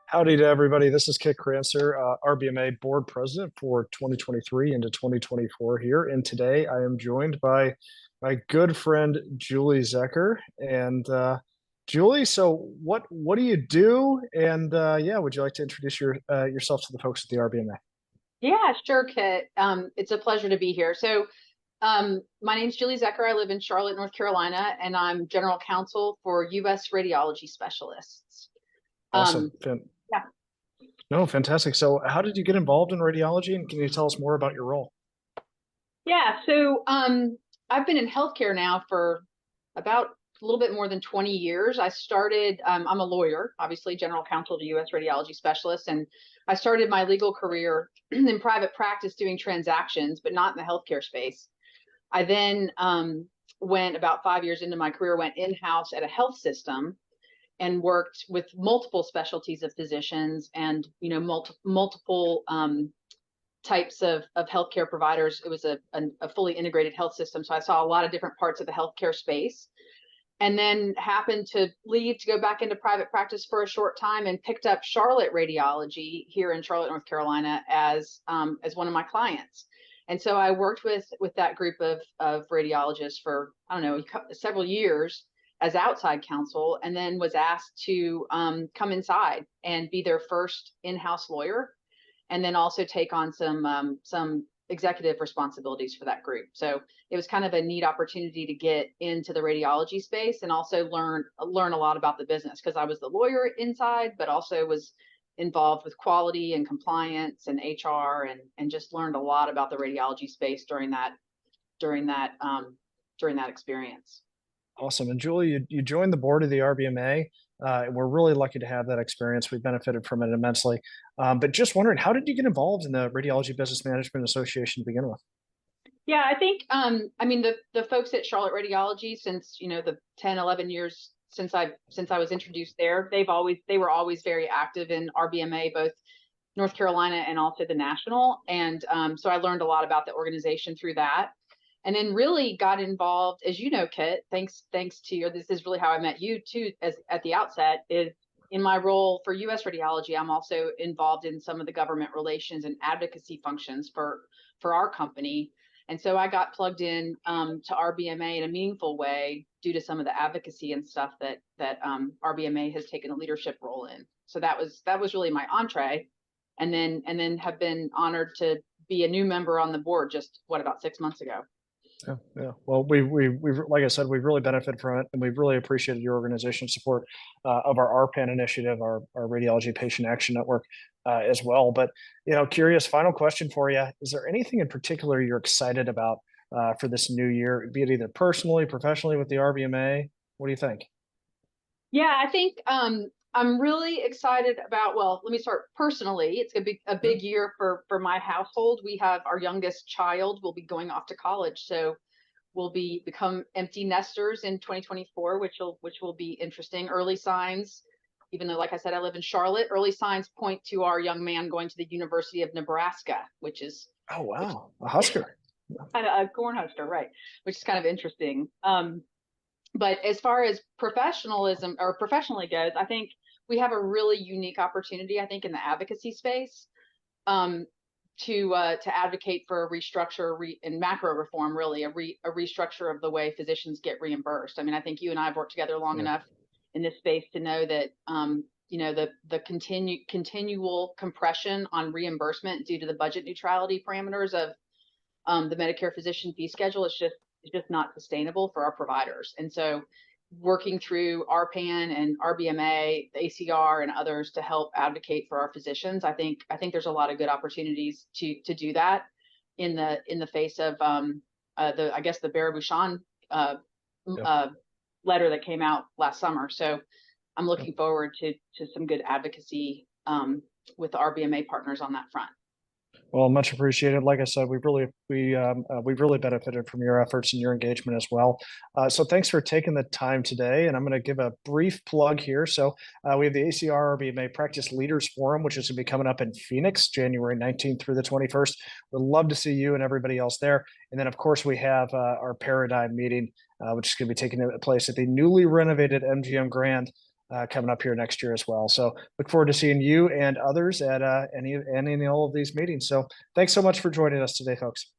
Howdy to everybody. This is Crancer, RBMA Board President for 2023 into 2024 here. And today I am joined by my good friend, Julie Szeker. And Julie, so what do you do? And yeah, would you like to introduce yourself to the folks at the RBMA? Yeah, sure, Kit. It's a pleasure to be here. So my name's Julie Szeker. I live in Charlotte, North Carolina, and I'm General Counsel for U.S. Radiology Specialists. Awesome. Yeah. No, fantastic. So how did you get involved in radiology, and can you tell us more about your role? Yeah, so I've been in healthcare now for about a little bit more than 20 years. I started, I'm a lawyer, obviously General Counsel to U.S. Radiology Specialists, and I started my legal career in private practice doing transactions, but not in the healthcare space. I then went about 5 years into my career, went in-house at a health system and worked with multiple specialties of physicians and multiple types of healthcare providers. It was a fully integrated health system, so I saw a lot of different parts of the healthcare space. And then happened to leave to go back into private practice for a short time and picked up Charlotte Radiology here in Charlotte, North Carolina, as one of my clients. And so I worked with that group of radiologists for, I don't know, several years as outside counsel, and then was asked to come inside and be their first in-house lawyer, and then also take on some executive responsibilities for that group. So it was kind of a neat opportunity to get into the radiology space and also learn a lot about the business, because I was the lawyer inside, but also was involved with quality and compliance and HR, and just learned a lot about the radiology space during that experience. Awesome. And Julie, you joined the board of the RBMA. We're really lucky to have that experience. We've benefited from it immensely. But just wondering, how did you get involved in the Radiology Business Management Association to begin with? Yeah, I think, I mean, the folks at Charlotte Radiology, since, the 10, 11 years since I was introduced there, they were always very active in RBMA, both North Carolina and also the national. And so I learned a lot about the organization through that. And then really got involved, as you know, Kit, thanks to you. This is really how I met you too, as at the outset, is in my role for U.S. Radiology. I'm also involved in some of the government relations and advocacy functions for our company. And so I got plugged in to RBMA in a meaningful way due to some of the advocacy and stuff that RBMA has taken a leadership role in. So that was really my entree, and then have been honored to be a new member on the board just about 6 months ago. Yeah. Well, we've like I said, we've really benefited from it, and we've really appreciated your organization's support of our RPAN initiative, our Radiology Patient Action Network, as well. But curious, final question for you: is there anything in particular you're excited about for this new year, be it either personally, professionally with the RBMA? What do you think? Yeah, I think I'm really excited about. Well, let me start personally. It's gonna be a big year for my household. We have our youngest child will be going off to college, so we'll become empty nesters in 2024, which will be interesting. Early signs, even though, like I said, I live in Charlotte, early signs point to our young man going to the University of Nebraska, which is A Husker, a Cornhusker, right? Which is kind of interesting. But as far as professionally goes, I think we have a really unique opportunity, I think, in the advocacy space, to advocate for a restructure and macro reform, really a restructure of the way physicians get reimbursed. I mean, I think you and I have worked together long enough in this space to know that the continual compression on reimbursement due to the budget neutrality parameters of the Medicare physician fee schedule is just not sustainable for our providers. And so working through RPAN and RBMA, the ACR, and others to help advocate for our physicians, I think there's a lot of good opportunities to do that in the face of the Barabushan letter that came out last summer. So I'm looking forward to some good advocacy with the RBMA partners on that front. Well, much appreciated. Like I said, we've really benefited from your efforts and your engagement as well. So thanks for taking the time today. And I'm going to give a brief plug here. So we have the ACR RBMA Practice Leaders Forum, which is going to be coming up in Phoenix, January 19th through the 21st. We'd love to see you and everybody else there. And then, of course, we have our Paradigm meeting, which is going to be taking place at the newly renovated MGM Grand coming up here next year as well. So look forward to seeing you and others at any and all of these meetings. So thanks so much for joining us today, folks.